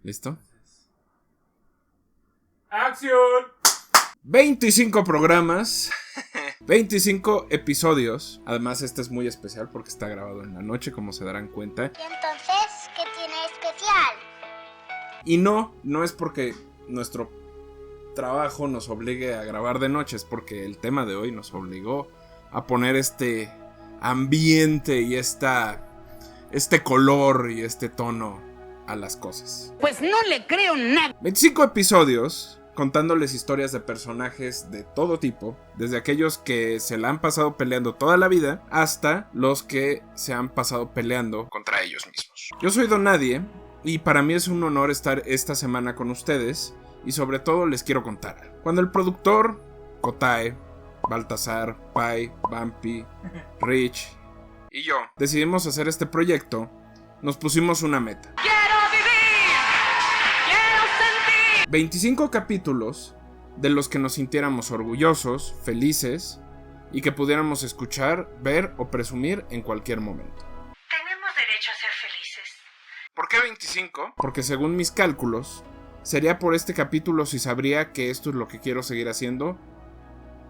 ¿Listo? ¡Acción! 25 programas, 25 episodios. Además, este es muy especial porque está grabado en la noche, como se darán cuenta. ¿Y entonces qué tiene de especial? Y no es porque nuestro trabajo nos obligue a grabar de noche, es porque el tema de hoy nos obligó a poner este ambiente y este color y este tono a las cosas. Pues no le creo nada. 25 episodios contándoles historias de personajes de todo tipo, desde aquellos que se la han pasado peleando toda la vida hasta los que se han pasado peleando contra ellos mismos. Yo soy Don Nadie y para mí es un honor estar esta semana con ustedes y sobre todo les quiero contar. Cuando el productor, Kotae, Baltasar, Pai, Bumpy, Rich y yo decidimos hacer este proyecto, nos pusimos una meta. 25 capítulos de los que nos sintiéramos orgullosos, felices y que pudiéramos escuchar, ver o presumir en cualquier momento. Tenemos derecho a ser felices. ¿Por qué 25? Porque según mis cálculos, sería por este capítulo si sabría que esto es lo que quiero seguir haciendo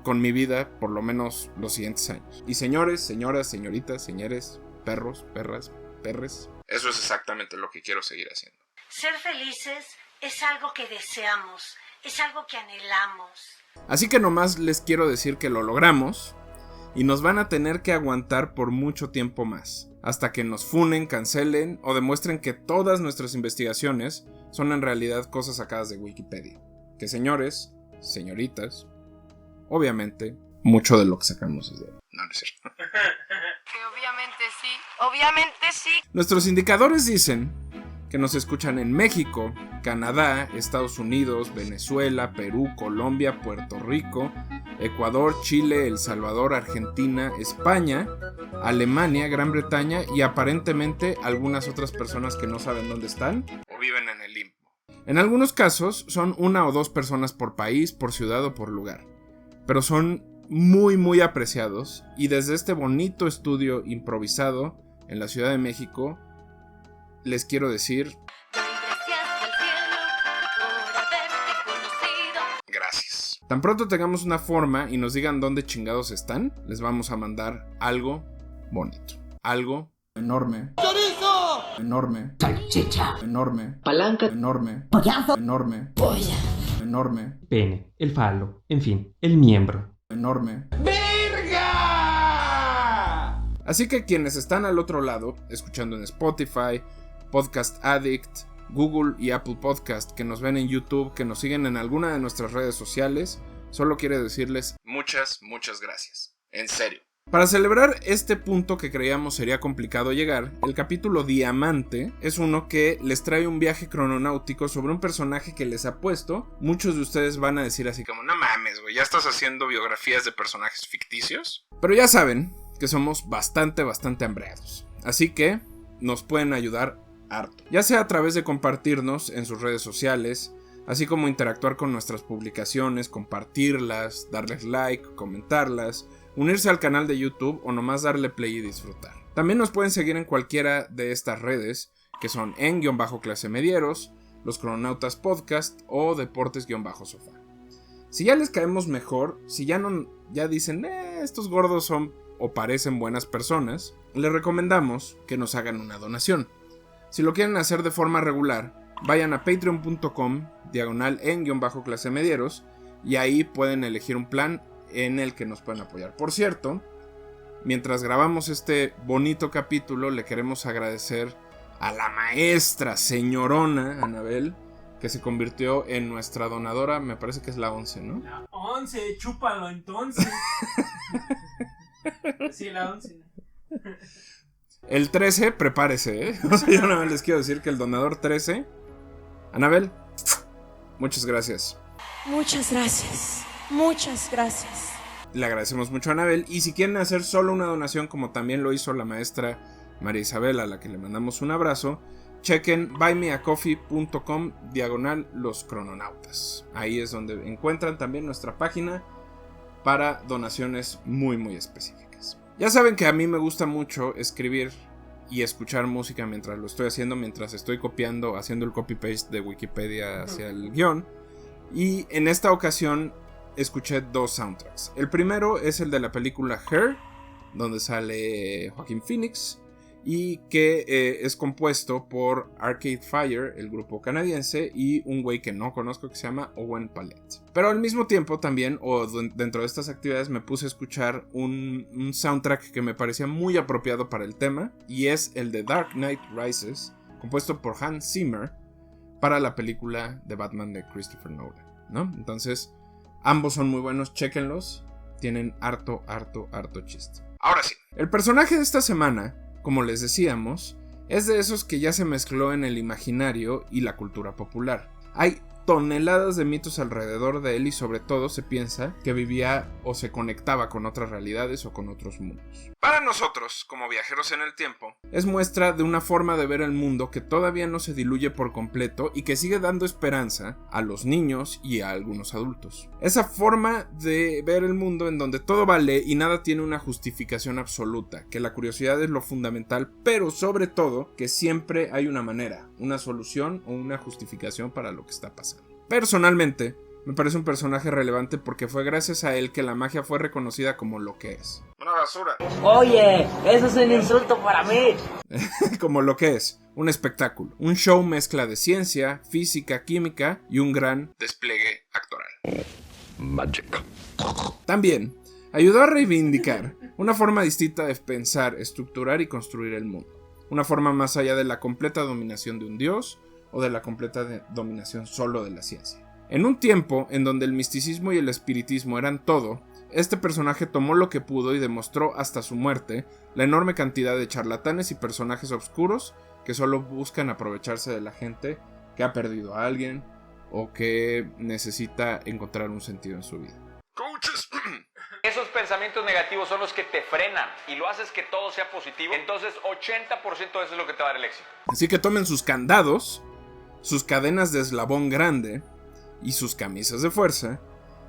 con mi vida por lo menos los siguientes años. Y señores, señoras, señoritas, señores, perros, perras, perres, eso es exactamente lo que quiero seguir haciendo. Ser felices es algo que deseamos, es algo que anhelamos. Así que nomás les quiero decir que lo logramos y nos van a tener que aguantar por mucho tiempo más, hasta que nos funen, cancelen o demuestren que todas nuestras investigaciones son en realidad cosas sacadas de Wikipedia. Que señores, señoritas, obviamente, mucho de lo que sacamos es de ahí. No es cierto. Que obviamente sí. Nuestros indicadores dicen que nos escuchan en México, Canadá, Estados Unidos, Venezuela, Perú, Colombia, Puerto Rico, Ecuador, Chile, El Salvador, Argentina, España, Alemania, Gran Bretaña y aparentemente algunas otras personas que no saben dónde están o viven en el limbo. En algunos casos son 1 o 2 personas por país, por ciudad o por lugar, pero son muy apreciados y desde este bonito estudio improvisado en la Ciudad de México les quiero decir gracias. Tan pronto tengamos una forma y nos digan dónde chingados están, les vamos a mandar algo bonito. Algo enorme. ¡Chorizo! Enorme. Salchicha. Enorme. Palanca. Enorme. Pollazo. Enorme. Polla. Enorme. Pene, el falo, en fin, el miembro. Enorme. ¡Verga! Así que quienes están al otro lado, escuchando en Spotify, Podcast Addict, Google y Apple Podcast, que nos ven en YouTube, que nos siguen en alguna de nuestras redes sociales, solo quiero decirles muchas gracias. En serio. Para celebrar este punto que creíamos sería complicado llegar, el capítulo Diamante es uno que les trae un viaje crononáutico sobre un personaje que les apuesto. Muchos de ustedes van a decir así como, no mames, güey, ¿ya estás haciendo biografías de personajes ficticios? Pero ya saben que somos bastante hambreados. Así que nos pueden ayudar harto. Ya sea a través de compartirnos en sus redes sociales, así como interactuar con nuestras publicaciones, compartirlas, darles like, comentarlas, unirse al canal de YouTube o nomás darle play y disfrutar. También nos pueden seguir en cualquiera de estas redes, que son en _clase medieros, Los Crononautas Podcast o Deportes_sofá. Si ya les caemos mejor, si ya dicen, estos gordos son o parecen buenas personas, les recomendamos que nos hagan una donación. Si lo quieren hacer de forma regular, vayan a patreon.com/en_clase medieros y ahí pueden elegir un plan en el que nos pueden apoyar. Por cierto, mientras grabamos este bonito capítulo, le queremos agradecer a la maestra señorona Anabel, que se convirtió en nuestra donadora, me parece que es la 11, ¿no? La 11, chúpalo entonces. Sí, la 11. El 13, prepárese, ¿eh? O sea, yo nada más les quiero decir que el donador 13, Anabel, muchas gracias. Muchas gracias. Muchas gracias. Le agradecemos mucho a Anabel. Y si quieren hacer solo una donación, como también lo hizo la maestra María Isabel, a la que le mandamos un abrazo, chequen buymeacoffee.com/Los Crononautas. Ahí es donde encuentran también nuestra página para donaciones muy específicas. Ya saben que a mí me gusta mucho escribir y escuchar música mientras lo estoy haciendo, mientras estoy copiando, haciendo el copy-paste de Wikipedia hacia el guión. Y en esta ocasión escuché 2 soundtracks. El primero es el de la película Her, donde sale Joaquin Phoenix, y que es compuesto por Arcade Fire, el grupo canadiense, y un güey que no conozco que se llama Owen Pallett. Pero al mismo tiempo también, dentro de estas actividades, me puse a escuchar un soundtrack que me parecía muy apropiado para el tema, y es el de Dark Knight Rises, compuesto por Hans Zimmer, para la película de Batman de Christopher Nolan, ¿no? Entonces, ambos son muy buenos, chéquenlos, tienen harto chiste. Ahora sí, el personaje de esta semana, como les decíamos, es de esos que ya se mezcló en el imaginario y la cultura popular. Hay toneladas de mitos alrededor de él y sobre todo se piensa que vivía o se conectaba con otras realidades o con otros mundos. Para nosotros, como viajeros en el tiempo, es muestra de una forma de ver el mundo que todavía no se diluye por completo y que sigue dando esperanza a los niños y a algunos adultos. Esa forma de ver el mundo en donde todo vale y nada tiene una justificación absoluta, que la curiosidad es lo fundamental, pero sobre todo que siempre hay una manera, una solución o una justificación para lo que está pasando. Personalmente, me parece un personaje relevante porque fue gracias a él que la magia fue reconocida como lo que es. Una basura. Oye, eso es un insulto para mí. Como lo que es, un espectáculo. Un show mezcla de ciencia, física, química y un gran despliegue actoral. Magic. También ayudó a reivindicar una forma distinta de pensar, estructurar y construir el mundo. Una forma más allá de la completa dominación de un dios o de la completa dominación solo de la ciencia. En un tiempo en donde el misticismo y el espiritismo eran todo, este personaje tomó lo que pudo y demostró hasta su muerte la enorme cantidad de charlatanes y personajes oscuros que solo buscan aprovecharse de la gente que ha perdido a alguien o que necesita encontrar un sentido en su vida. Coaches. Esos pensamientos negativos son los que te frenan y lo haces que todo sea positivo. Entonces 80% de eso es lo que te va a dar el éxito. Así que tomen sus candados, sus cadenas de eslabón grande y sus camisas de fuerza,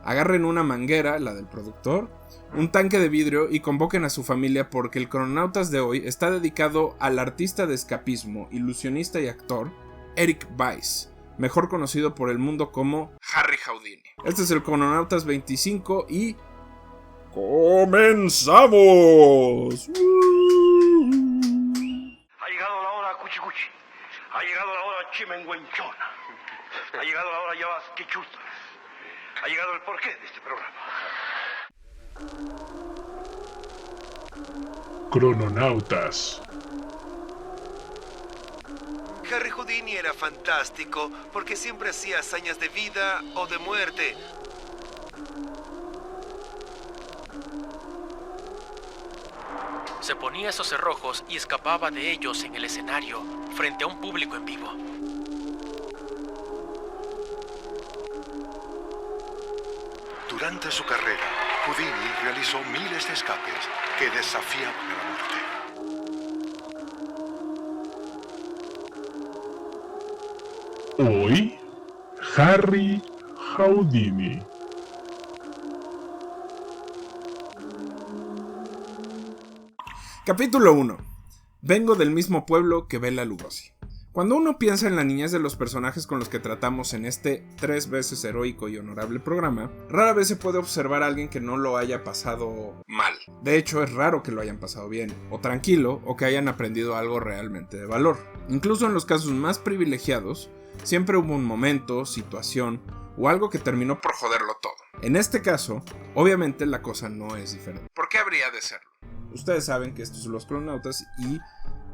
agarren una manguera, la del productor, un tanque de vidrio y convoquen a su familia porque el Crononautas de hoy está dedicado al artista de escapismo, ilusionista y actor Eric Weiss, mejor conocido por el mundo como Harry Houdini. Este es el Crononautas 25 y... ¡comenzamos! Ha llegado la hora cuchicuchi, ha llegado la hora chimenguenchona, ha llegado la hora yabasquichuta, ha llegado el porqué de este programa. Crononautas. Harry Houdini era fantástico porque siempre hacía hazañas de vida o de muerte. Se ponía esos cerrojos y escapaba de ellos en el escenario, frente a un público en vivo. Durante su carrera, Houdini realizó miles de escapes que desafiaban a la muerte. Hoy, Harry Houdini. Capítulo 1. Vengo del mismo pueblo que Bela Lugosi. Cuando uno piensa en la niñez de los personajes con los que tratamos en este 3 veces heroico y honorable programa, rara vez se puede observar a alguien que no lo haya pasado mal. De hecho, es raro que lo hayan pasado bien, o tranquilo, o que hayan aprendido algo realmente de valor. Incluso en los casos más privilegiados, siempre hubo un momento, situación, o algo que terminó por joderlo todo. En este caso, obviamente la cosa no es diferente. ¿Por qué habría de serlo? Ustedes saben que estos son los Crononautas y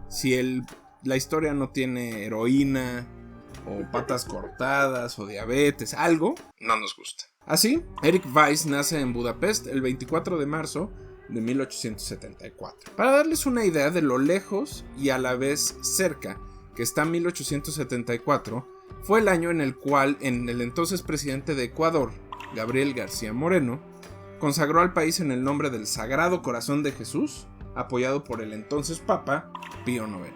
si la historia no tiene heroína, o patas cortadas, o diabetes, algo, no nos gusta. Así, Eric Weiss nace en Budapest el 24 de marzo de 1874. Para darles una idea de lo lejos y a la vez cerca que está 1874, fue el año en el cual el entonces presidente de Ecuador, Gabriel García Moreno, consagró al país en el nombre del Sagrado Corazón de Jesús, apoyado por el entonces Papa Pío IX.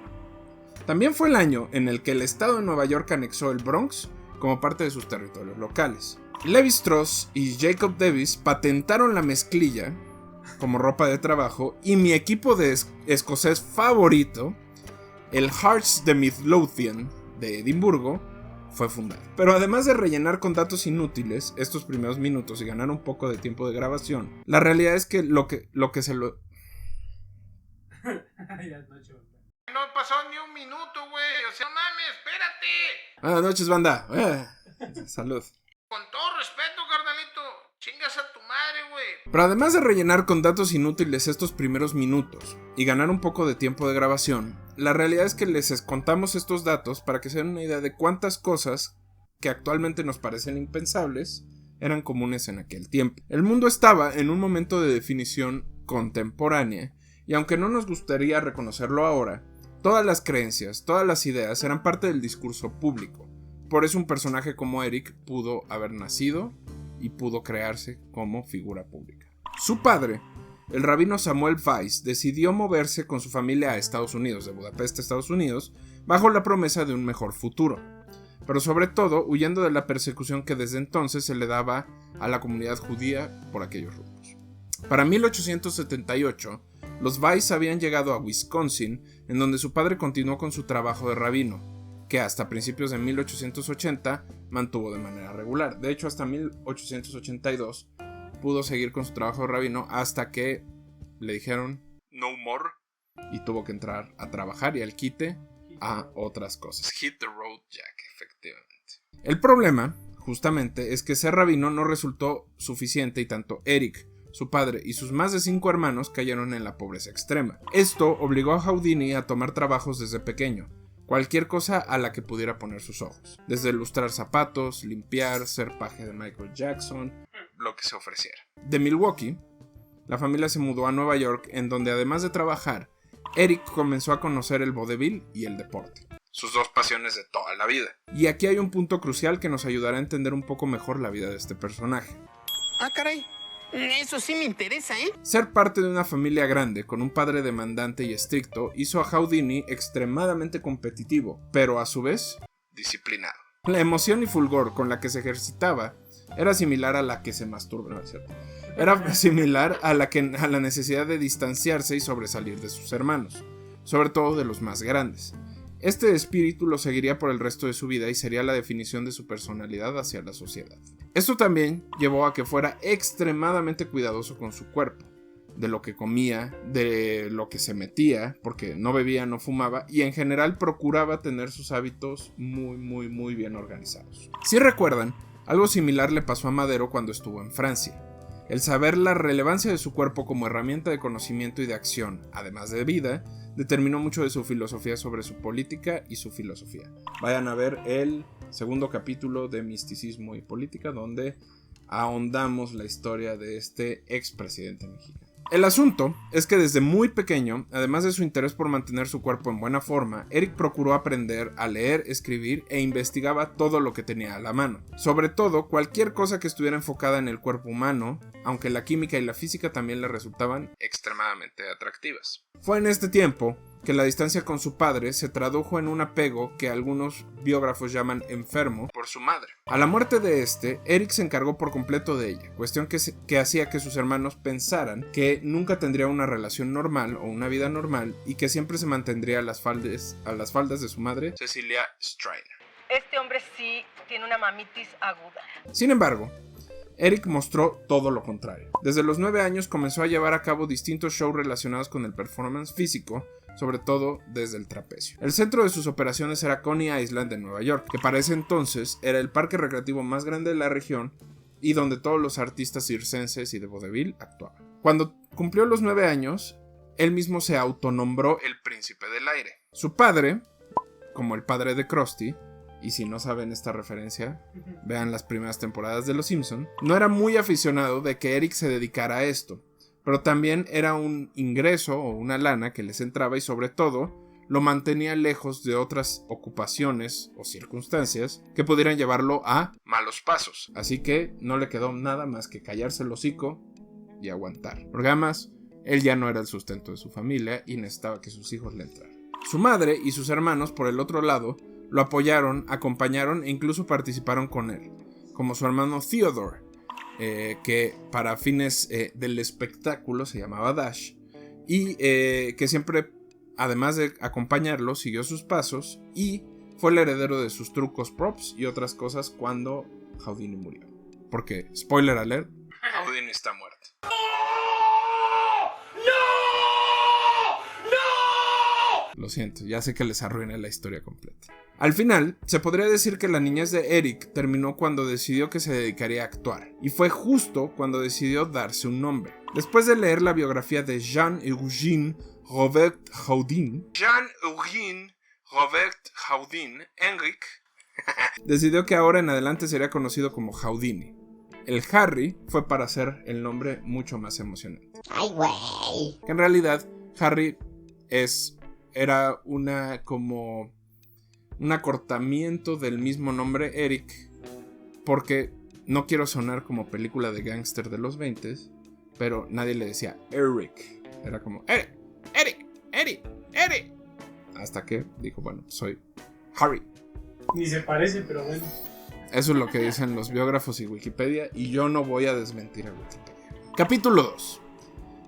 También fue el año en el que el estado de Nueva York anexó el Bronx como parte de sus territorios locales. Levi Strauss y Jacob Davis patentaron la mezclilla como ropa de trabajo y mi equipo de escocés favorito, el Hearts de Midlothian de Edimburgo fue fundado. Pero además de rellenar con datos inútiles estos primeros minutos y ganar un poco de tiempo de grabación, la realidad es que lo que se lo... No pasó ni un minuto, güey. O sea, no mames, espérate. Buenas noches, banda. Salud. Con todo respeto, carnalito. Chingas a tu madre, güey. Pero además de rellenar con datos inútiles estos primeros minutos y ganar un poco de tiempo de grabación, la realidad es que les contamos estos datos para que se den una idea de cuántas cosas que actualmente nos parecen impensables eran comunes en aquel tiempo. El mundo estaba en un momento de definición contemporánea y aunque no nos gustaría reconocerlo ahora, todas las creencias, todas las ideas eran parte del discurso público. Por eso un personaje como Eric pudo haber nacido y pudo crearse como figura pública. Su padre, el rabino Samuel Weiss, decidió moverse con su familia a Estados Unidos, de Budapest a Estados Unidos, bajo la promesa de un mejor futuro, pero sobre todo huyendo de la persecución que desde entonces se le daba a la comunidad judía por aquellos rumbos. Para 1878, los Weiss habían llegado a Wisconsin, en donde su padre continuó con su trabajo de rabino, que hasta principios de 1880 mantuvo de manera regular. De hecho, hasta 1882 pudo seguir con su trabajo de rabino hasta que le dijeron no more y tuvo que entrar a trabajar y al quite a otras cosas. Hit the road, Jack, efectivamente. El problema, justamente, es que ser rabino no resultó suficiente y tanto Eric, su padre y sus más de 5 hermanos cayeron en la pobreza extrema. Esto obligó a Houdini a tomar trabajos desde pequeño, cualquier cosa a la que pudiera poner sus ojos, desde ilustrar zapatos, limpiar, ser paje de Michael Jackson, lo que se ofreciera. De Milwaukee, la familia se mudó a Nueva York, en donde además de trabajar, Eric comenzó a conocer el vodevil y el deporte, sus dos pasiones de toda la vida. Y aquí hay un punto crucial que nos ayudará a entender un poco mejor la vida de este personaje. Ah, caray. Eso sí me interesa, ¿eh? Ser parte de una familia grande con un padre demandante y estricto hizo a Houdini extremadamente competitivo, pero a su vez disciplinado. La emoción y fulgor con la que se ejercitaba era similar a la que se masturbaba, ¿cierto? Era similar a la necesidad de distanciarse y sobresalir de sus hermanos, sobre todo de los más grandes. Este espíritu lo seguiría por el resto de su vida y sería la definición de su personalidad hacia la sociedad. Esto también llevó a que fuera extremadamente cuidadoso con su cuerpo, de lo que comía, de lo que se metía, porque no bebía, no fumaba, y en general procuraba tener sus hábitos muy bien organizados. Si recuerdan, algo similar le pasó a Madero cuando estuvo en Francia. El saber la relevancia de su cuerpo como herramienta de conocimiento y de acción, además de vida, determinó mucho de su filosofía sobre su política y su filosofía. Vayan a ver el segundo capítulo de Misticismo y Política, donde ahondamos la historia de este expresidente mexicano. El asunto es que desde muy pequeño, además de su interés por mantener su cuerpo en buena forma, Eric procuró aprender a leer, escribir e investigaba todo lo que tenía a la mano. Sobre todo, cualquier cosa que estuviera enfocada en el cuerpo humano, aunque la química y la física también le resultaban extremadamente atractivas. Fue en este tiempo que la distancia con su padre se tradujo en un apego que algunos biógrafos llaman enfermo por su madre. A la muerte de Eric se encargó por completo de ella, cuestión que hacía que sus hermanos pensaran que nunca tendría una relación normal o una vida normal y que siempre se mantendría a las faldas de su madre, Cecilia Strainer. Este hombre sí tiene una mamitis aguda. Sin embargo, Eric mostró todo lo contrario. Desde los 9 años comenzó a llevar a cabo distintos shows relacionados con el performance físico, sobre todo desde el trapecio. El centro de sus operaciones era Coney Island en Nueva York, que para ese entonces era el parque recreativo más grande de la región y donde todos los artistas circenses y de vodevil actuaban. Cuando cumplió los 9 años, él mismo se autonombró el Príncipe del Aire. Su padre, como el padre de Krusty, y si no saben esta referencia, vean las primeras temporadas de Los Simpson, no era muy aficionado de que Eric se dedicara a esto, pero también era un ingreso o una lana que les entraba y sobre todo lo mantenía lejos de otras ocupaciones o circunstancias que pudieran llevarlo a malos pasos. Así que no le quedó nada más que callarse el hocico y aguantar, porque además él ya no era el sustento de su familia y necesitaba que sus hijos le entraran. Su madre y sus hermanos, por el otro lado, lo apoyaron, acompañaron e incluso participaron con él, como su hermano Theodore, que para fines del espectáculo se llamaba Dash, y que siempre además de acompañarlo, siguió sus pasos y fue el heredero de sus trucos, props y otras cosas cuando Houdini murió. Porque, spoiler alert, Houdini está muerto. Lo siento, ya sé que les arruiné la historia completa. Al final, se podría decir que la niñez de Eric terminó cuando decidió que se dedicaría a actuar, y fue justo cuando decidió darse un nombre. Después de leer la biografía de Jean-Eugène Robert Houdin, Henrik, decidió que ahora en adelante sería conocido como Houdini. El Harry fue para hacer el nombre mucho más emocionante. ¡Ay, güey! Que en realidad, Harry era un acortamiento del mismo nombre Eric, porque no quiero sonar como película de gángster de los 20s, pero nadie le decía Eric, era como Eric, hasta que dijo, bueno, soy Harry. Ni se parece, pero bueno. Eso es lo que dicen los biógrafos y Wikipedia, y yo no voy a desmentir a Wikipedia. Capítulo 2.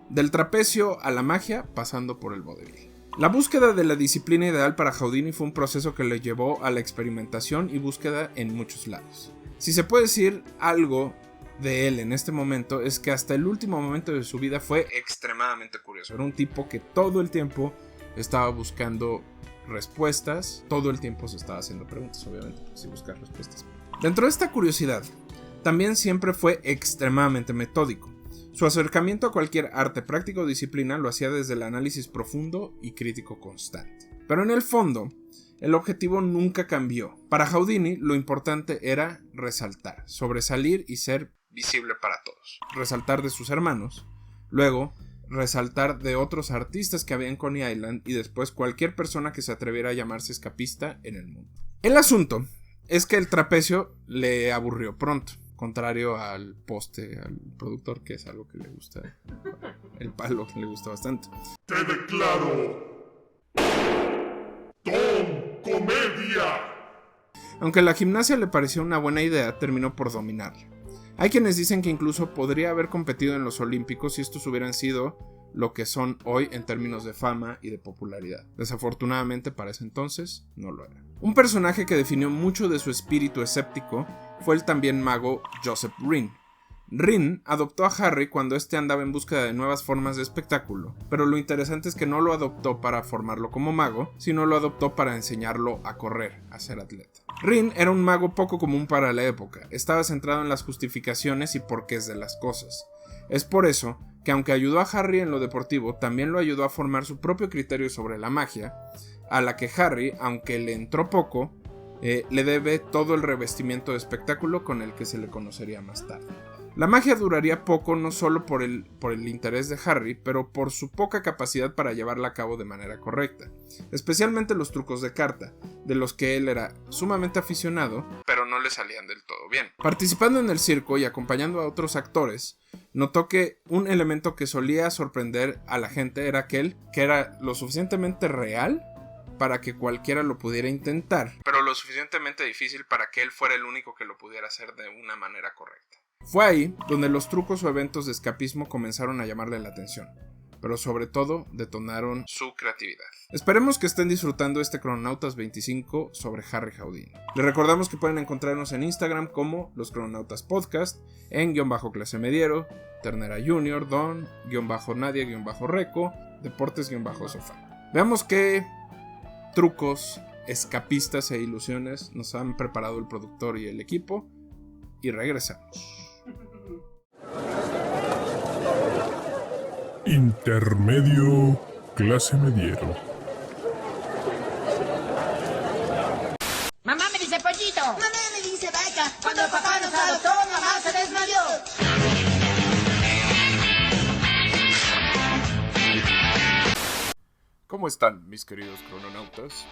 Del trapecio a la magia, pasando por el vodevil. La búsqueda de la disciplina ideal para Houdini fue un proceso que le llevó a la experimentación y búsqueda en muchos lados. Si se puede decir algo de él en este momento, es que hasta el último momento de su vida fue extremadamente curioso. Era un tipo que todo el tiempo estaba buscando respuestas, todo el tiempo se estaba haciendo preguntas, obviamente, porque si buscar respuestas. Dentro de esta curiosidad, también siempre fue extremadamente metódico. Su acercamiento a cualquier arte, práctica o disciplina lo hacía desde el análisis profundo y crítico constante. Pero en el fondo, el objetivo nunca cambió. Para Houdini, lo importante era resaltar, sobresalir y ser visible para todos. Resaltar de sus hermanos, luego resaltar de otros artistas que había en Coney Island y después cualquier persona que se atreviera a llamarse escapista en el mundo. El asunto es que el trapecio le aburrió pronto. Contrario al poste, al productor, que es algo que le gusta. El palo que le gusta bastante. ¡Te declaro Don Comedia! Aunque la gimnasia le pareció una buena idea, terminó por dominarla. Hay quienes dicen que incluso podría haber competido en los Olímpicos si estos hubieran sido lo que son hoy en términos de fama y de popularidad. Desafortunadamente para ese entonces no lo era. Un personaje que definió mucho de su espíritu escéptico fue el también mago Joseph Rhine. Rhine adoptó a Harry cuando éste andaba en búsqueda de nuevas formas de espectáculo, pero lo interesante es que no lo adoptó para formarlo como mago, sino lo adoptó para enseñarlo a correr, a ser atleta. Rhine era un mago poco común para la época, estaba centrado en las justificaciones y porqués de las cosas. Es por eso que aunque ayudó a Harry en lo deportivo, también lo ayudó a formar su propio criterio sobre la magia, a la que Harry, aunque le entró poco, le debe todo el revestimiento de espectáculo con el que se le conocería más tarde. La magia duraría poco no solo por el interés de Harry, pero por su poca capacidad para llevarla a cabo de manera correcta, especialmente los trucos de carta, de los que él era sumamente aficionado, pero no le salían del todo bien. Participando en el circo y acompañando a otros actores, notó que un elemento que solía sorprender a la gente era aquel que era lo suficientemente real para que cualquiera lo pudiera intentar, pero lo suficientemente difícil para que él fuera el único que lo pudiera hacer de una manera correcta. Fue ahí donde los trucos o eventos de escapismo comenzaron a llamarle la atención, pero sobre todo detonaron su creatividad. Esperemos que estén disfrutando este Crononautas 25 sobre Harry Houdini. Les recordamos que pueden encontrarnos en Instagram como Los Crononautas Podcast, en _clasemediero, Ternera Junior, Don, _Nadia, _Reco, Deportes _Sofá. Veamos qué trucos, escapistas e ilusiones nos han preparado el productor y el equipo, y regresamos. Intermedio clase mediero. Mamá me dice pollito. Mamá me dice vaca. Cuando papá nos adoptó, mamá se desmayó. ¿Cómo están, mis queridos crononautas?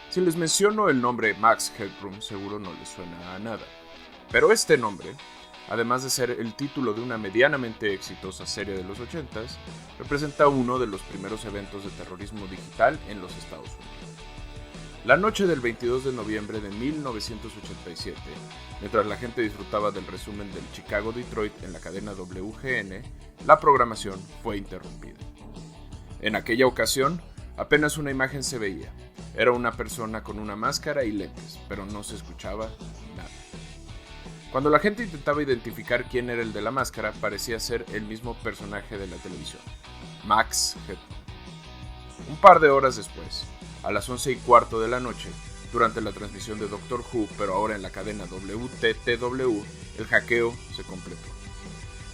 Si les menciono el nombre Max Headroom, seguro no les suena a nada. Pero este nombre, además de ser el título de una medianamente exitosa serie de los 80s, representa uno de los primeros eventos de terrorismo digital en los Estados Unidos. La noche del 22 de noviembre de 1987, mientras la gente disfrutaba del resumen del Chicago-Detroit en la cadena WGN, la programación fue interrumpida. En aquella ocasión, Apenas una imagen se veía. Era una persona con una máscara y lentes, pero no se escuchaba nada. Cuando la gente intentaba identificar quién era el de la máscara, parecía ser el mismo personaje de la televisión, Max Headroom. Un par de horas después, a las 11:15 de la noche, durante la transmisión de Doctor Who, pero ahora en la cadena WTTW, el hackeo se completó.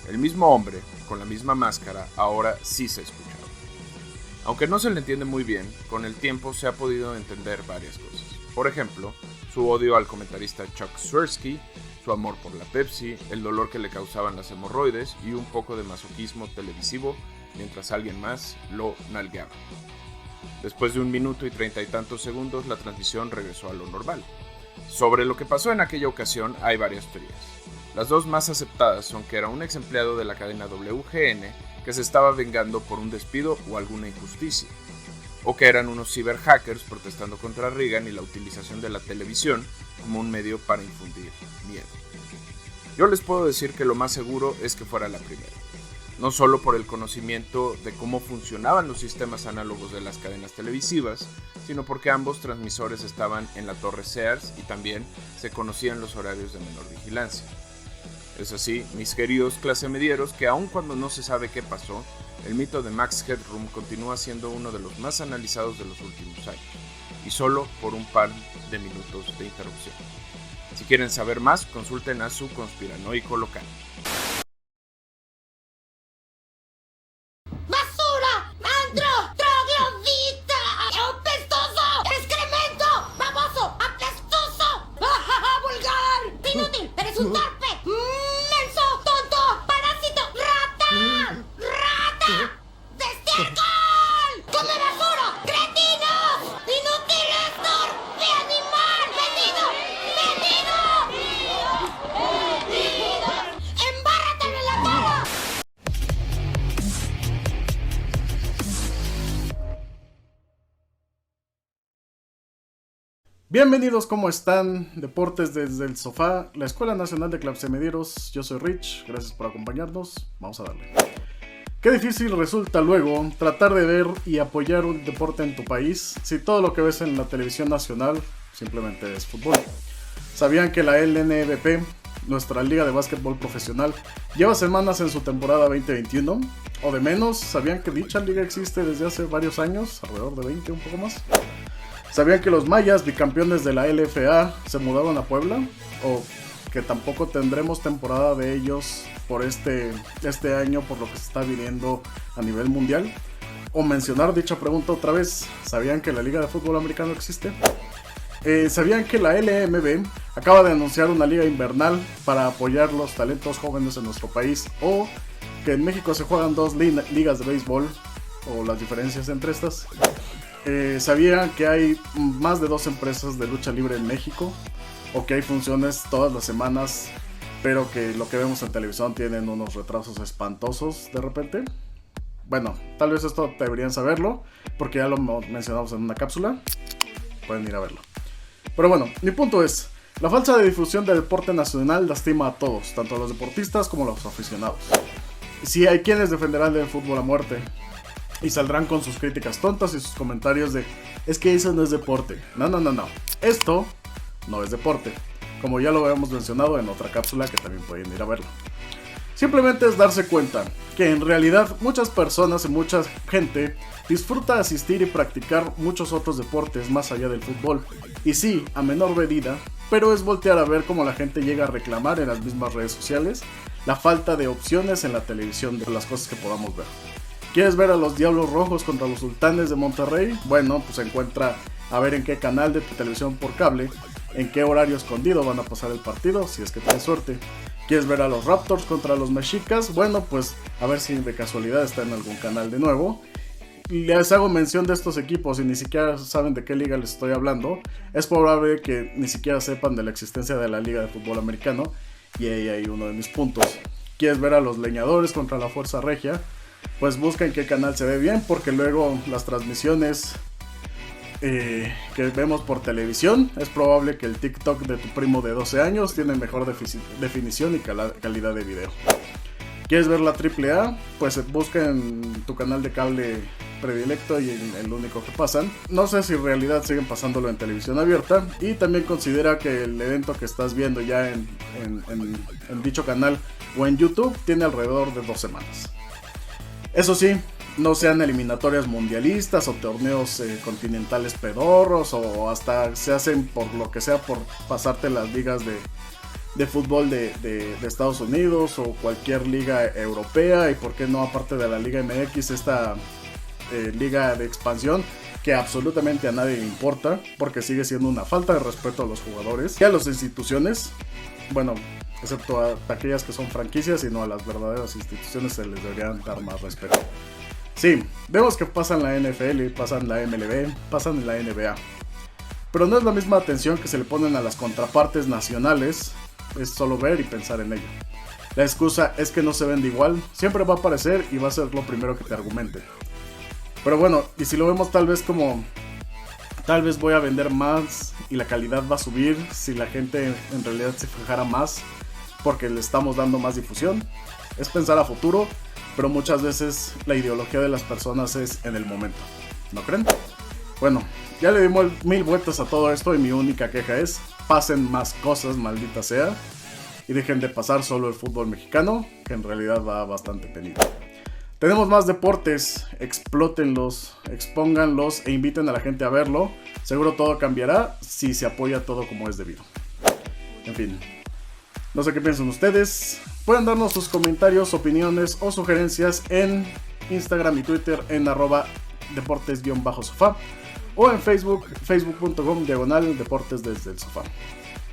El mismo hombre, con la misma máscara, ahora sí se escuchaba. Aunque no se le entiende muy bien, con el tiempo se ha podido entender varias cosas. Por ejemplo, su odio al comentarista Chuck Swirsky, su amor por la Pepsi, el dolor que le causaban las hemorroides y un poco de masoquismo televisivo mientras alguien más lo nalgueaba. Después de 1 minuto y 30 y tantos segundos, la transmisión regresó a lo normal. Sobre lo que pasó en aquella ocasión hay varias teorías. Las dos más aceptadas son que era un ex empleado de la cadena WGN que se estaba vengando por un despido o alguna injusticia, o que eran unos ciberhackers protestando contra Reagan y la utilización de la televisión como un medio para infundir miedo. Yo les puedo decir que lo más seguro es que fuera la primera, no solo por el conocimiento de cómo funcionaban los sistemas análogos de las cadenas televisivas, sino porque ambos transmisores estaban en la torre Sears y también se conocían los horarios de menor vigilancia. Es así, mis queridos clase medieros, que aun cuando no se sabe qué pasó, el mito de Max Headroom continúa siendo uno de los más analizados de los últimos años, y solo por un par de minutos de interrupción. Si quieren saber más, consulten a su conspiranoico local. ¡Basura! ¡Antro! ¡Troglodita! ¡Apestoso! ¡Excremento! ¡Baboso! ¡Apestoso! ¡Ah, vulgar! ¡Inútil! ¡Eres un torpe! ¡Menso! ¡Tonto! ¡Parásito! ¡Rata! ¡Rata! ¡Estiércol! ¡Come basura! ¡Cretinos! ¡Inútiles! ¡Torpe animal! ¡Vendido! ¡Vendido! ¡Embárratelo en la cara! Bienvenidos, ¿cómo están? Deportes desde el sofá, la Escuela Nacional de Clasemedieros. Yo soy Rich, gracias por acompañarnos. Vamos a darle. Qué difícil resulta luego tratar de ver y apoyar un deporte en tu país si todo lo que ves en la televisión nacional simplemente es fútbol. ¿Sabían que la LNBP, nuestra liga de básquetbol profesional, lleva semanas en su temporada 2021? ¿O de menos? ¿Sabían que dicha liga existe desde hace varios años? Alrededor de 20, un poco más. ¿Sabían que los mayas, bicampeones de la LFA, se mudaron a Puebla? ¿O que tampoco tendremos temporada de ellos por este año por lo que se está viviendo a nivel mundial? ¿O mencionar dicha pregunta otra vez? ¿Sabían que la Liga de Fútbol Americano existe? ¿Sabían que la LMB acaba de anunciar una liga invernal para apoyar los talentos jóvenes en nuestro país? ¿O que en México se juegan 2 ligas de béisbol? ¿O las diferencias entre estas? ¿Sabían que hay más de 2 empresas de lucha libre en México? ¿O que hay funciones todas las semanas, pero que lo que vemos en televisión tienen unos retrasos espantosos de repente? Bueno, tal vez esto deberían saberlo, porque ya lo mencionamos en una cápsula. Pueden ir a verlo. Pero bueno, mi punto es, la falta de difusión del deporte nacional lastima a todos, tanto a los deportistas como a los aficionados. Sí, hay quienes defenderán el fútbol a muerte y saldrán con sus críticas tontas y sus comentarios de es que eso no es deporte. No. Esto no es deporte, como ya lo habíamos mencionado en otra cápsula que también pueden ir a verla. Simplemente es darse cuenta que en realidad muchas personas y mucha gente disfruta asistir y practicar muchos otros deportes más allá del fútbol. Y sí, a menor medida, pero es voltear a ver cómo la gente llega a reclamar en las mismas redes sociales la falta de opciones en la televisión de las cosas que podamos ver. ¿Quieres ver a los Diablos Rojos contra los Sultanes de Monterrey? Bueno, pues encuentra a ver en qué canal de tu televisión por cable, en qué horario escondido van a pasar el partido, si es que tienes suerte. ¿Quieres ver a los Raptors contra los Mexicas? Bueno, pues a ver si de casualidad está en algún canal de nuevo. Les hago mención de estos equipos y ni siquiera saben de qué liga les estoy hablando. Es probable que ni siquiera sepan de la existencia de la Liga de Fútbol Americano, y ahí hay uno de mis puntos. ¿Quieres ver a los Leñadores contra la Fuerza Regia? Pues busca en qué canal se ve bien, porque luego las transmisiones que vemos por televisión, es probable que el TikTok de tu primo de 12 años tiene mejor definición y calidad de video. ¿Quieres ver la AAA? Pues busca en tu canal de cable predilecto y el único que pasan. No sé si en realidad siguen pasándolo en televisión abierta. Y también considera que el evento que estás viendo ya en dicho canal o en YouTube tiene alrededor de 2 semanas. Eso sí, no sean eliminatorias mundialistas o torneos continentales pedorros, o hasta se hacen por lo que sea por pasarte las ligas de fútbol de Estados Unidos o cualquier liga europea, y por qué no aparte de la Liga MX, esta liga de expansión que absolutamente a nadie le importa, porque sigue siendo una falta de respeto a los jugadores y a las instituciones, bueno, excepto a aquellas que son franquicias, y no a las verdaderas instituciones se les deberían dar más respeto. Sí, vemos que pasan la NFL, pasan la MLB, pasan la NBA, pero no es la misma atención que se le ponen a las contrapartes nacionales. Es solo ver y pensar en ello. La excusa es que no se vende igual, siempre va a aparecer y va a ser lo primero que te argumente. Pero bueno, y si lo vemos tal vez como, tal vez voy a vender más y la calidad va a subir si la gente en realidad se fijara más porque le estamos dando más difusión. Es pensar a futuro, pero muchas veces la ideología de las personas es en el momento, ¿no creen? Bueno, ya le dimos 1000 vueltas a todo esto y mi única queja es: pasen más cosas, maldita sea, y dejen de pasar solo el fútbol mexicano, que en realidad va bastante tenido. Tenemos más deportes, explótenlos, expónganlos e inviten a la gente a verlo. Seguro todo cambiará si se apoya todo como es debido. En fin, no sé qué piensan ustedes. Pueden darnos sus comentarios, opiniones o sugerencias en Instagram y Twitter en @deportes_sofá. O en Facebook, facebook.com/deportes desde el sofá.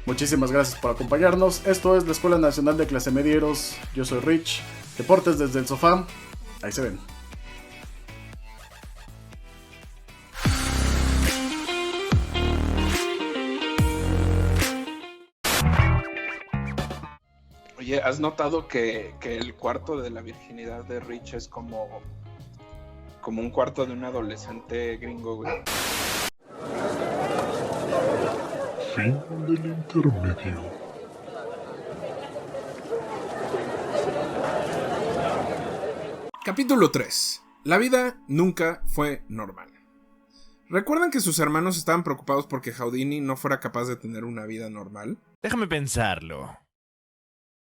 Muchísimas gracias por acompañarnos. Esto es la Escuela Nacional de Clase Medieros. Yo soy Rich. Deportes desde el sofá. Ahí se ven. Oye, ¿has notado que el cuarto de la virginidad de Rich es como un cuarto de un adolescente gringo, güey? Fin del intermedio. Capítulo 3. La vida nunca fue normal. ¿Recuerdan que sus hermanos estaban preocupados porque Houdini no fuera capaz de tener una vida normal? Déjame pensarlo.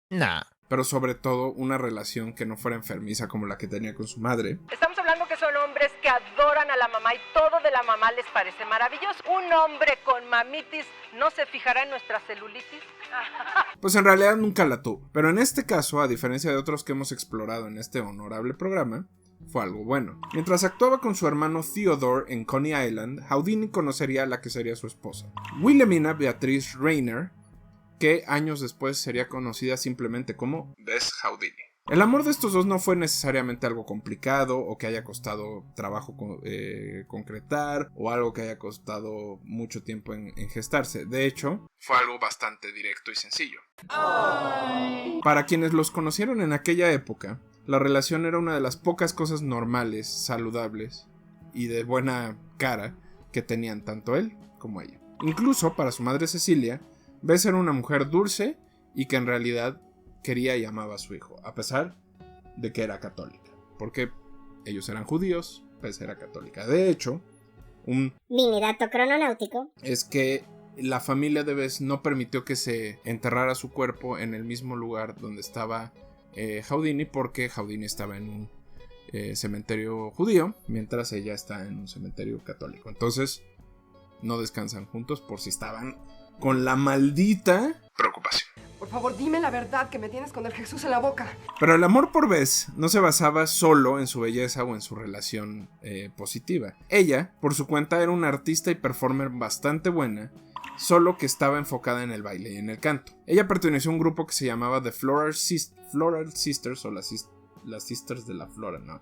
Nah. Pero sobre todo una relación que no fuera enfermiza como la que tenía con su madre. Estamos hablando que son hombres que adoran a la mamá y todo de la mamá les parece maravilloso. Un hombre con mamitis no se fijará en nuestra celulitis. Pues en realidad nunca la tuvo. Pero en este caso, a diferencia de otros que hemos explorado en este honorable programa, fue algo bueno. Mientras actuaba con su hermano Theodore en Coney Island, Houdini conocería a la que sería su esposa, Wilhelmina Beatrice Rayner, que años después sería conocida simplemente como Bess Houdini. El amor de estos dos no fue necesariamente algo complicado o que haya costado trabajo concretar o algo que haya costado mucho tiempo en gestarse. De hecho, fue algo bastante directo y sencillo. Para quienes los conocieron en aquella época, la relación era una de las pocas cosas normales, saludables y de buena cara que tenían tanto él como ella. Incluso para su madre Cecilia, Bess era una mujer dulce y que en realidad quería y amaba a su hijo, a pesar de que era católica, porque ellos eran judíos, Bess era católica. De hecho, un mini dato crononáutico es que la familia de Bess no permitió que se enterrara su cuerpo en el mismo lugar donde estaba Houdini, porque Houdini estaba en un cementerio judío, mientras ella está en un cementerio católico. Entonces, no descansan juntos por si estaban con la maldita preocupación. Por favor, dime la verdad, que me tienes con el Jesús en la boca. Pero el amor por Bess no se basaba solo en su belleza o en su relación positiva. Ella, por su cuenta, era una artista y performer bastante buena, solo que estaba enfocada en el baile y en el canto. Ella perteneció a un grupo que se llamaba The Floral Sisters, o las Sisters de la Flora, ¿no?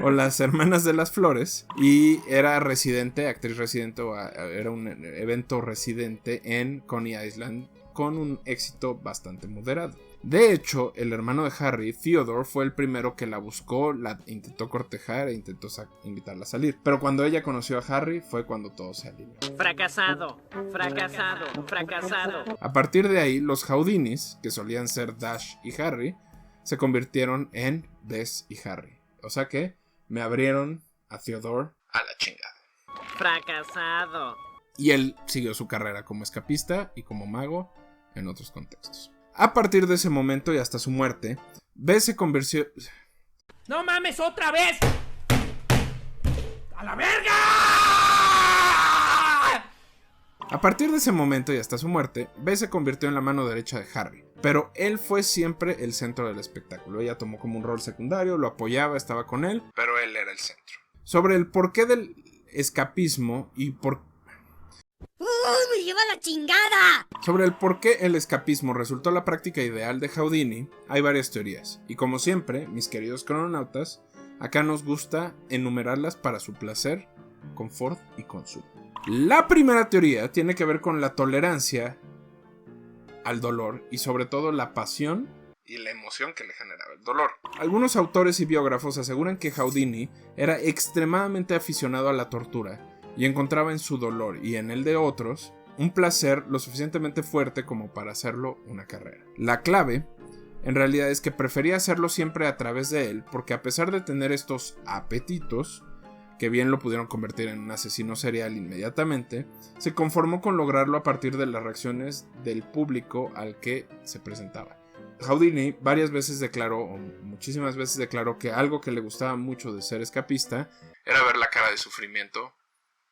O las Hermanas de las Flores, y era actriz residente, o era un evento residente en Coney Island con un éxito bastante moderado. De hecho, el hermano de Harry, Theodore, fue el primero que la buscó, la intentó cortejar e intentó invitarla a salir. Pero cuando ella conoció a Harry fue cuando todo se alineó. Fracasado. A partir de ahí, los Houdinis, que solían ser Dash y Harry, se convirtieron en Bess y Harry. O sea que me abrieron a Theodore a la chingada. Fracasado. Y él siguió su carrera como escapista y como mago en otros contextos. A partir de ese momento y hasta su muerte, B se convirtió... ¡No mames, otra vez! ¡A la verga! A partir de ese momento y hasta su muerte, B se convirtió en la mano derecha de Harvey. Pero él fue siempre el centro del espectáculo. Ella tomó como un rol secundario, lo apoyaba, estaba con él, pero él era el centro. Sobre el porqué del escapismo y por... ¡Me lleva la chingada! Sobre el por qué el escapismo resultó la práctica ideal de Houdini, hay varias teorías. Y como siempre, mis queridos crononautas, acá nos gusta enumerarlas para su placer, confort y consumo. La primera teoría tiene que ver con la tolerancia al dolor y sobre todo la pasión y la emoción que le generaba el dolor. Algunos autores y biógrafos aseguran que Houdini era extremadamente aficionado a la tortura y encontraba en su dolor y en el de otros un placer lo suficientemente fuerte como para hacerlo una carrera. La clave, en realidad, es que prefería hacerlo siempre a través de él, porque a pesar de tener estos apetitos, que bien lo pudieron convertir en un asesino serial inmediatamente, se conformó con lograrlo a partir de las reacciones del público al que se presentaba. Houdini varias veces declaró, o muchísimas veces declaró, que algo que le gustaba mucho de ser escapista era ver la cara de sufrimiento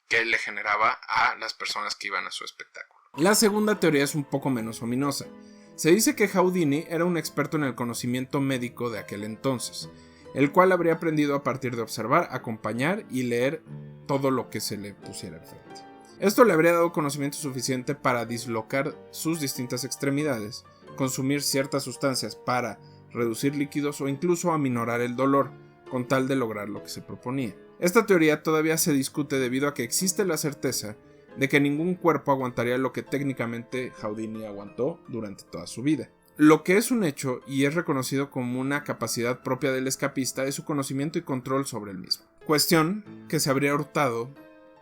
que le generaba a las personas que iban a su espectáculo. La segunda teoría es un poco menos ominosa. Se dice que Houdini era un experto en el conocimiento médico de aquel entonces, el cual habría aprendido a partir de observar, acompañar y leer todo lo que se le pusiera enfrente. Esto le habría dado conocimiento suficiente para dislocar sus distintas extremidades, consumir ciertas sustancias para reducir líquidos o incluso aminorar el dolor, con tal de lograr lo que se proponía. Esta teoría todavía se discute debido a que existe la certeza de que ningún cuerpo aguantaría lo que técnicamente Houdini aguantó durante toda su vida. Lo que es un hecho y es reconocido como una capacidad propia del escapista es su conocimiento y control sobre el mismo. Cuestión que se habría hurtado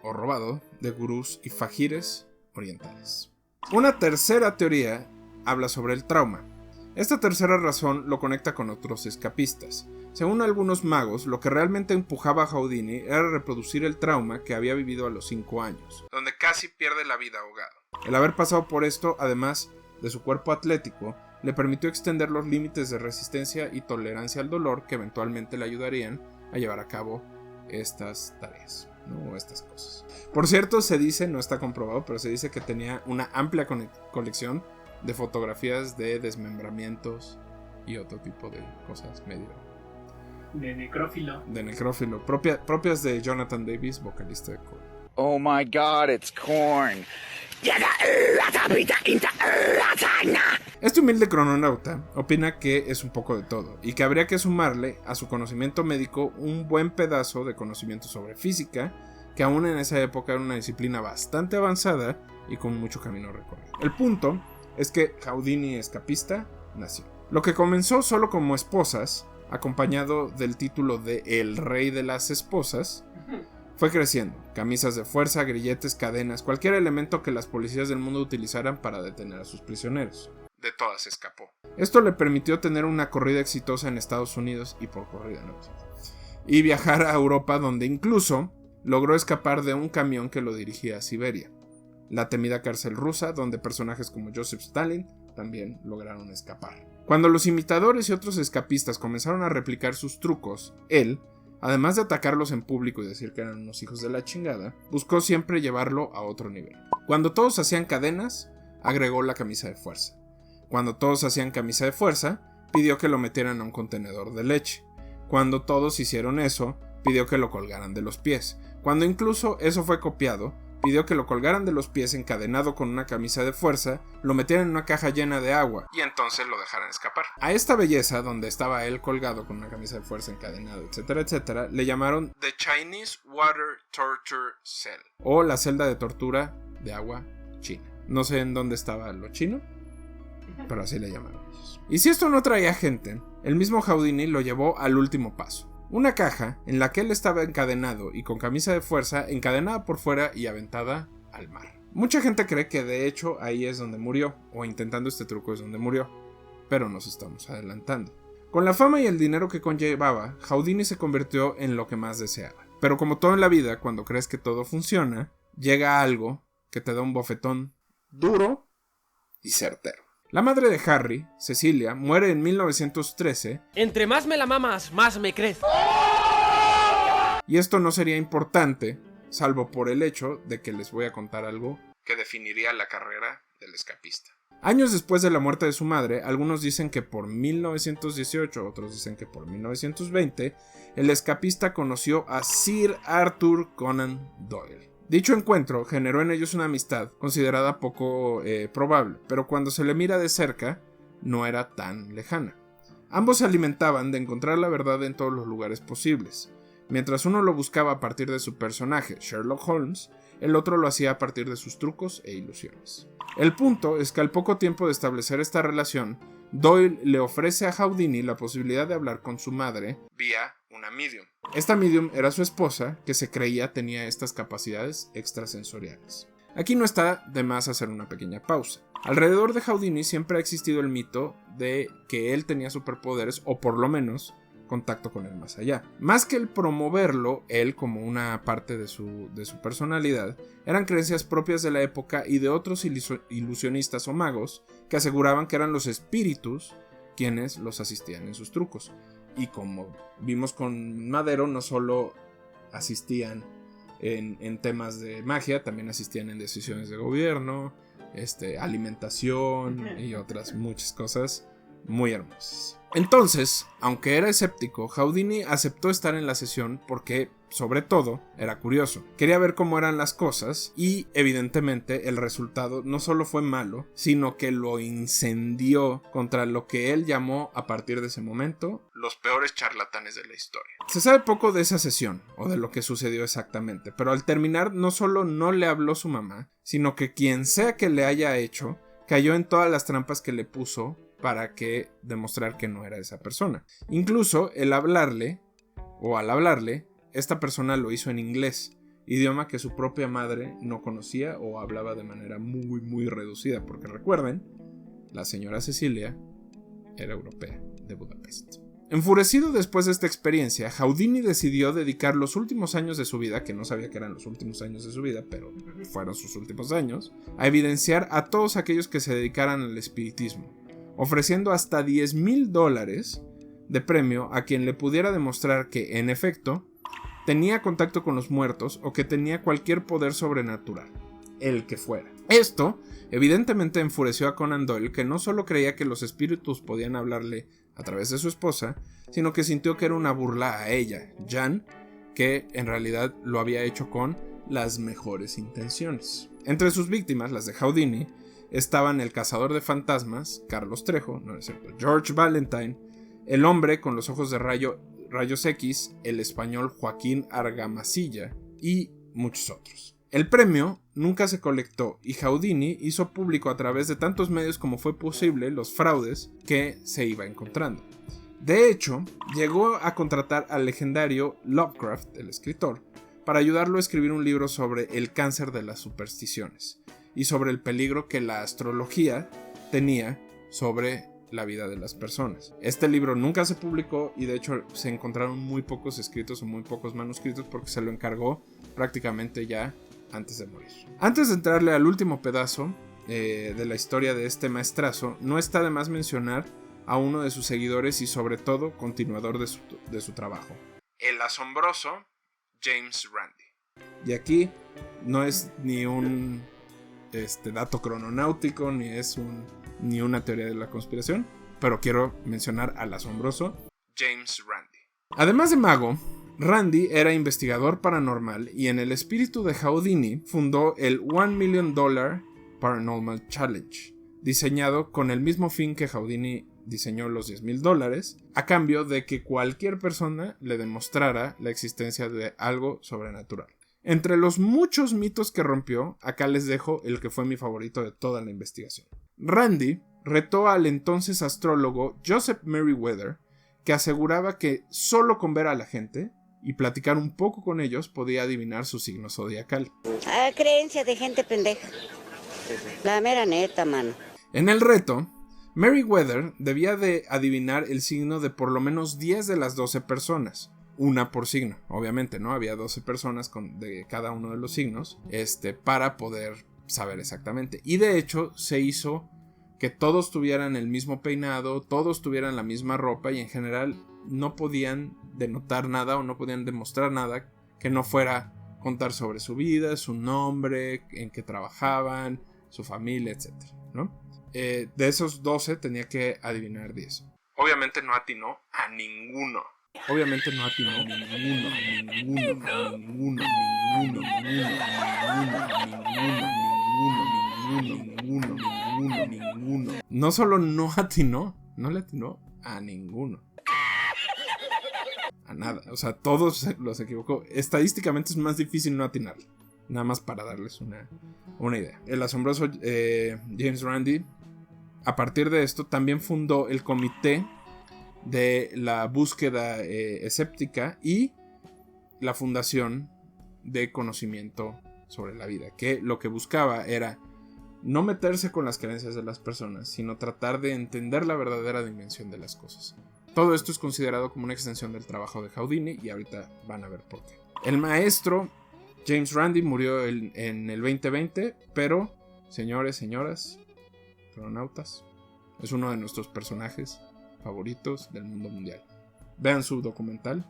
o robado de gurús y fajires orientales. Una tercera teoría habla sobre el trauma. Esta tercera razón lo conecta con otros escapistas. Según algunos magos, lo que realmente empujaba a Houdini era reproducir el trauma que había vivido a los 5 años, donde casi pierde la vida ahogado. El haber pasado por esto, además de su cuerpo atlético, le permitió extender los límites de resistencia y tolerancia al dolor que eventualmente le ayudarían a llevar a cabo estas tareas, ¿no? Estas cosas. Por cierto, se dice, no está comprobado, pero se dice que tenía una amplia colección de fotografías de desmembramientos y otro tipo de cosas medio... De necrófilo. De necrófilo, propias de Jonathan Davis, vocalista de Korn. Oh my God, it's Korn. Este humilde crononauta opina que es un poco de todo y que habría que sumarle a su conocimiento médico un buen pedazo de conocimiento sobre física, que aún en esa época era una disciplina bastante avanzada y con mucho camino recorrido. El punto es que Houdini escapista nació. Lo que comenzó solo como esposas, acompañado del título de El Rey de las Esposas, fue creciendo. Camisas de fuerza, grilletes, cadenas, cualquier elemento que las policías del mundo utilizaran para detener a sus prisioneros. De todas escapó. Esto le permitió tener una corrida exitosa en Estados Unidos y por corrida, ¿no? Y viajar a Europa, donde incluso logró escapar de un camión que lo dirigía a Siberia. La temida cárcel rusa, donde personajes como Joseph Stalin también lograron escapar. Cuando los imitadores y otros escapistas comenzaron a replicar sus trucos, él, además de atacarlos en público y decir que eran unos hijos de la chingada, buscó siempre llevarlo a otro nivel. Cuando todos hacían cadenas, agregó la camisa de fuerza. Cuando todos hacían camisa de fuerza, pidió que lo metieran a un contenedor de leche. Cuando todos hicieron eso, pidió que lo colgaran de los pies. Cuando incluso eso fue copiado, pidió que lo colgaran de los pies encadenado con una camisa de fuerza, lo metieran en una caja llena de agua y entonces lo dejaran escapar. A esta belleza, donde estaba él colgado con una camisa de fuerza encadenado, etcétera, etcétera, le llamaron The Chinese Water Torture Cell, o la celda de tortura de agua china. No sé en dónde estaba lo chino, pero así le llamaron ellos. Y si esto no traía gente, el mismo Houdini lo llevó al último paso. Una caja en la que él estaba encadenado y con camisa de fuerza encadenada por fuera y aventada al mar. Mucha gente cree que de hecho ahí es donde murió, o intentando este truco es donde murió, pero nos estamos adelantando. Con la fama y el dinero que conllevaba, Houdini se convirtió en lo que más deseaba. Pero como todo en la vida, cuando crees que todo funciona, llega algo que te da un bofetón duro y certero. La madre de Harry, Cecilia, muere en 1913. Entre más me la mamas, más me crees. Y esto no sería importante, salvo por el hecho de que les voy a contar algo que definiría la carrera del escapista. Años después de la muerte de su madre, algunos dicen que por 1918, otros dicen que por 1920, el escapista conoció a Sir Arthur Conan Doyle. Dicho encuentro generó en ellos una amistad considerada poco probable, pero cuando se le mira de cerca, no era tan lejana. Ambos se alimentaban de encontrar la verdad en todos los lugares posibles. Mientras uno lo buscaba a partir de su personaje, Sherlock Holmes, el otro lo hacía a partir de sus trucos e ilusiones. El punto es que al poco tiempo de establecer esta relación, Doyle le ofrece a Houdini la posibilidad de hablar con su madre vía una medium. Esta medium era su esposa, que se creía tenía estas capacidades extrasensoriales. Aquí no está de más hacer una pequeña pausa. Alrededor de Houdini siempre ha existido el mito de que él tenía superpoderes, o por lo menos contacto con el más allá. Más que el promoverlo, él como una parte de su personalidad, eran creencias propias de la época y de otros ilusionistas o magos que aseguraban que eran los espíritus quienes los asistían en sus trucos. Y como vimos con Madero, no solo asistían en temas de magia, también asistían en decisiones de gobierno, alimentación y otras muchas cosas muy hermosas. Entonces, aunque era escéptico, Houdini aceptó estar en la sesión porque, sobre todo, era curioso. Quería ver cómo eran las cosas y, evidentemente, el resultado no solo fue malo, sino que lo incendió contra lo que él llamó, a partir de ese momento, los peores charlatanes de la historia. Se sabe poco de esa sesión, o de lo que sucedió exactamente, pero al terminar no solo no le habló su mamá, sino que quien sea que le haya hecho, cayó en todas las trampas que le puso para que demostrar que no era esa persona. Incluso al hablarle, esta persona lo hizo en inglés, idioma que su propia madre no conocía o hablaba de manera muy muy reducida, porque recuerden, la señora Cecilia era europea de Budapest. Enfurecido después de esta experiencia, Houdini decidió dedicar los últimos años de su vida, que no sabía que eran los últimos años de su vida, pero fueron sus últimos años, a evidenciar a todos aquellos que se dedicaran al espiritismo, ofreciendo hasta $10,000 de premio a quien le pudiera demostrar que, en efecto, tenía contacto con los muertos o que tenía cualquier poder sobrenatural, el que fuera. Esto, evidentemente, enfureció a Conan Doyle, que no solo creía que los espíritus podían hablarle a través de su esposa, sino que sintió que era una burla a ella, Jan, que en realidad lo había hecho con las mejores intenciones. Entre sus víctimas, las de Houdini, estaban el cazador de fantasmas, Carlos Trejo, no es cierto, George Valentine, el hombre con los ojos de rayos X, el español Joaquín Argamasilla y muchos otros. El premio nunca se colectó y Houdini hizo público a través de tantos medios como fue posible los fraudes que se iba encontrando. De hecho, llegó a contratar al legendario Lovecraft, el escritor, para ayudarlo a escribir un libro sobre el cáncer de las supersticiones y sobre el peligro que la astrología tenía sobre la vida de las personas. Este libro nunca se publicó y de hecho se encontraron muy pocos escritos o muy pocos manuscritos porque se lo encargó prácticamente ya antes de morir. Antes de entrarle al último pedazo de la historia de este maestrazo, no está de más mencionar a uno de sus seguidores y sobre todo continuador de su trabajo, el asombroso James Randi. Y aquí no es ni un dato crononáutico, ni una teoría de la conspiración, pero quiero mencionar al asombroso James Randi. Además de mago, Randi era investigador paranormal y en el espíritu de Houdini fundó el $1 Million Paranormal Challenge, diseñado con el mismo fin que Houdini diseñó los $10,000, a cambio de que cualquier persona le demostrara la existencia de algo sobrenatural. Entre los muchos mitos que rompió, acá les dejo el que fue mi favorito de toda la investigación. Randi retó al entonces astrólogo Joseph Merriweather, que aseguraba que solo con ver a la gente y platicar un poco con ellos podía adivinar su signo zodiacal. Creencia de gente pendeja. La mera neta, mano. En el reto, Merriweather debía de adivinar el signo de por lo menos 10 de las 12 personas, una por signo, obviamente, ¿no? Había 12 personas de cada uno de los signos, para poder saber exactamente. Y de hecho se hizo que todos tuvieran el mismo peinado, todos tuvieran la misma ropa y en general no podían denotar nada o no podían demostrar nada que no fuera contar sobre su vida, su nombre, en qué trabajaban, su familia, etc., ¿no? De esos 12 tenía que adivinar 10. Obviamente no atinó a ninguno. No solo no atinó, no le atinó a ninguno. A nada, o sea, todos los equivocó. Estadísticamente es más difícil no atinar. Nada más para darles una idea. El asombroso James Randi, a partir de esto, también fundó el comité de la búsqueda escéptica y la fundación de conocimiento sobre la vida, que lo que buscaba era no meterse con las creencias de las personas, sino tratar de entender la verdadera dimensión de las cosas. Todo esto es considerado como una extensión del trabajo de Houdini y ahorita van a ver por qué. El maestro James Randi murió en el 2020, pero, señores, señoras, cronautas, es uno de nuestros personajes favoritos del mundo mundial. Vean su documental,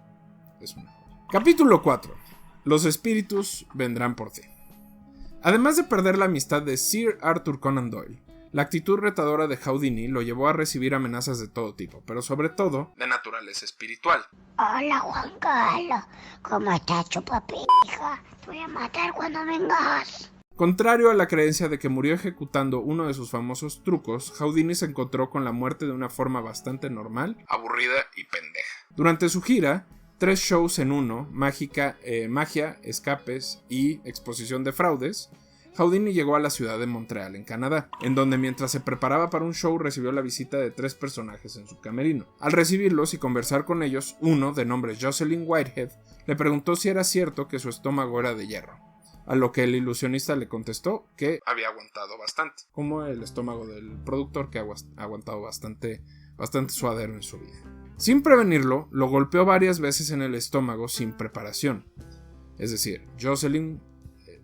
es una joya. Capítulo 4. Los espíritus vendrán por ti. Además de perder la amistad de Sir Arthur Conan Doyle, la actitud retadora de Houdini lo llevó a recibir amenazas de todo tipo, pero sobre todo de naturaleza espiritual. Hola Juan Carlos, ¿cómo estás, chupapija? Te voy a matar cuando vengas. Contrario a la creencia de que murió ejecutando uno de sus famosos trucos, Houdini se encontró con la muerte de una forma bastante normal, aburrida y pendeja. Durante su gira, 3 shows en uno, magia, escapes y exposición de fraudes, Houdini llegó a la ciudad de Montreal, en Canadá, en donde mientras se preparaba para un show recibió la visita de 3 personajes en su camerino. Al recibirlos y conversar con ellos, uno, de nombre Jocelyn Whitehead, le preguntó si era cierto que su estómago era de hierro, a lo que el ilusionista le contestó que había aguantado bastante, como el estómago del productor que ha aguantado bastante suadero en su vida. Sin prevenirlo, lo golpeó varias veces en el estómago sin preparación. Es decir, Jocelyn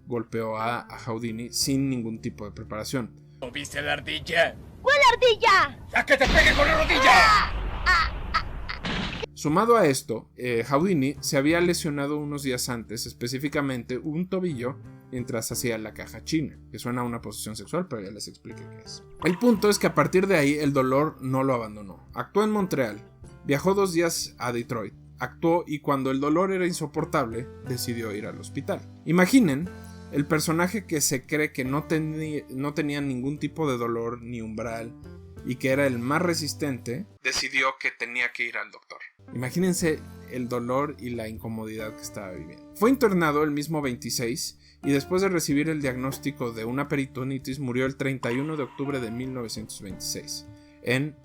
golpeó a Houdini sin ningún tipo de preparación. ¿Viste la ardilla? ¿Cuál ardilla? ¡A que te pegue con la rodilla! Sumado a esto, Houdini se había lesionado unos días antes, específicamente un tobillo, mientras hacía la caja china, que suena a una posición sexual, pero ya les expliqué qué es. El punto es que a partir de ahí el dolor no lo abandonó. Actuó en Montreal, viajó 2 días a Detroit, actuó y cuando el dolor era insoportable, decidió ir al hospital. Imaginen el personaje que se cree que no tenía ningún tipo de dolor ni umbral y que era el más resistente, decidió que tenía que ir al doctor. Imagínense el dolor y la incomodidad que estaba viviendo. Fue internado el mismo 26 y después de recibir el diagnóstico de una peritonitis murió el 31 de octubre de 1926 en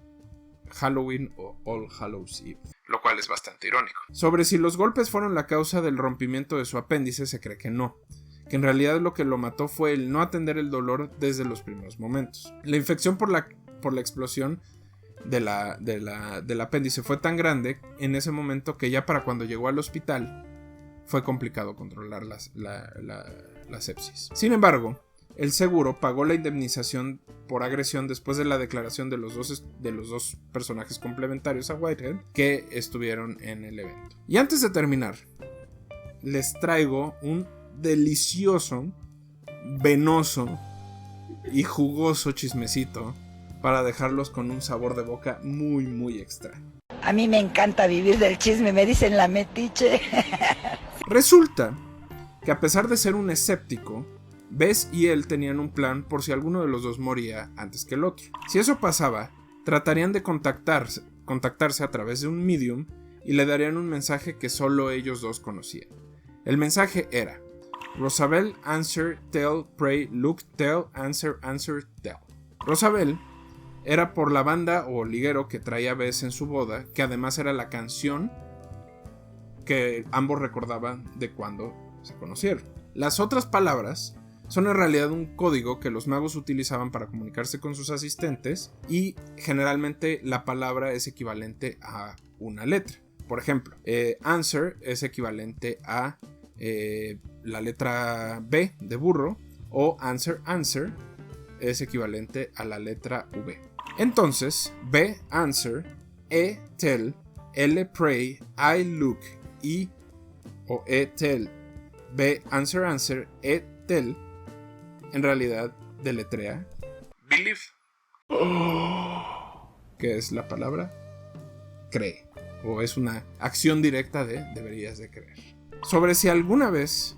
Halloween o All Hallows Eve, lo cual es bastante irónico. Sobre si los golpes fueron la causa del rompimiento de su apéndice se cree que no, que en realidad lo que lo mató fue el no atender el dolor desde los primeros momentos. La infección por la explosión del apéndice fue tan grande en ese momento que ya para cuando llegó al hospital fue complicado controlar la sepsis. Sin embargo, el seguro pagó la indemnización por agresión después de la declaración de los dos personajes complementarios a Whitehead que estuvieron en el evento. Y antes de terminar, les traigo un delicioso, venoso y jugoso chismecito para dejarlos con un sabor de boca muy muy extra. A mí me encanta vivir del chisme, me dicen la metiche. Resulta que a pesar de ser un escéptico, Bess y él tenían un plan por si alguno de los dos moría antes que el otro. Si eso pasaba, tratarían de contactarse a través de un medium y le darían un mensaje que solo ellos dos conocían. El mensaje era: Rosabelle, answer, tell, pray, look, tell, answer, answer, tell. Rosabelle era por la banda o liguero que traía Bess en su boda, que además era la canción que ambos recordaban de cuando se conocieron. Las otras palabras son en realidad un código que los magos utilizaban para comunicarse con sus asistentes y generalmente la palabra es equivalente a una letra. Por ejemplo, answer es equivalente a la letra B de burro, o answer es equivalente a la letra V. Entonces, B, answer, E, tell, L, pray, I, look, I, o E, tell, B, answer, E, tell, en realidad deletrea believe, que es la palabra cree, o es una acción directa de deberías de creer. Sobre si alguna vez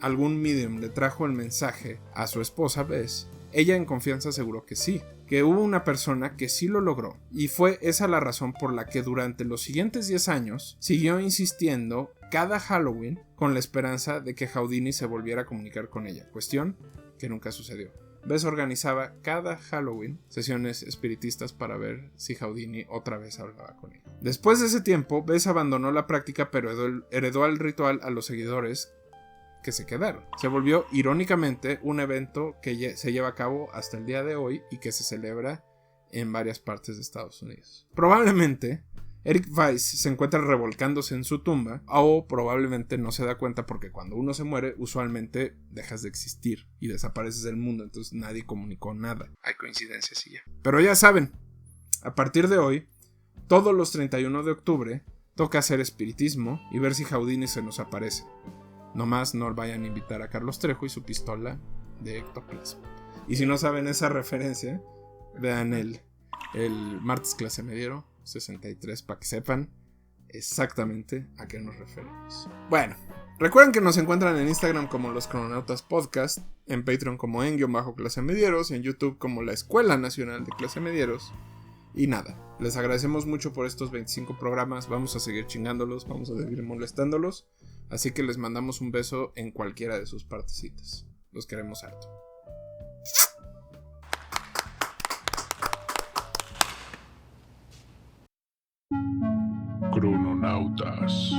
algún medium le trajo el mensaje a su esposa Bess, ella en confianza aseguró que sí, que hubo una persona que sí lo logró, y fue esa la razón por la que durante los siguientes 10 años siguió insistiendo cada Halloween con la esperanza de que Houdini se volviera a comunicar con ella, cuestión que nunca sucedió. Bess organizaba cada Halloween sesiones espiritistas para ver si Houdini otra vez hablaba con ella. Después de ese tiempo, Bess abandonó la práctica, pero heredó el ritual a los seguidores que se quedaron. Se volvió, irónicamente, un evento que se lleva a cabo hasta el día de hoy y que se celebra en varias partes de Estados Unidos. Probablemente Eric Weiss se encuentra revolcándose en su tumba, o probablemente no se da cuenta porque cuando uno se muere usualmente dejas de existir y desapareces del mundo, entonces nadie comunicó nada. Hay coincidencias y ya. Pero ya saben, a partir de hoy, todos los 31 de octubre toca hacer espiritismo y ver si Houdini se nos aparece. Nomás no vayan a invitar a Carlos Trejo y su pistola de ectoplasma. Y si no saben esa referencia, vean el martes clase mediero 63 para que sepan exactamente a qué nos referimos. Bueno, recuerden que nos encuentran en Instagram como Los Crononautas Podcast, en Patreon como _clase medieros, en YouTube como la Escuela Nacional de Clase Medieros. Y nada, les agradecemos mucho por estos 25 programas. Vamos a seguir chingándolos, vamos a seguir molestándolos. Así que les mandamos un beso en cualquiera de sus partecitas. Los queremos harto. Crononautas.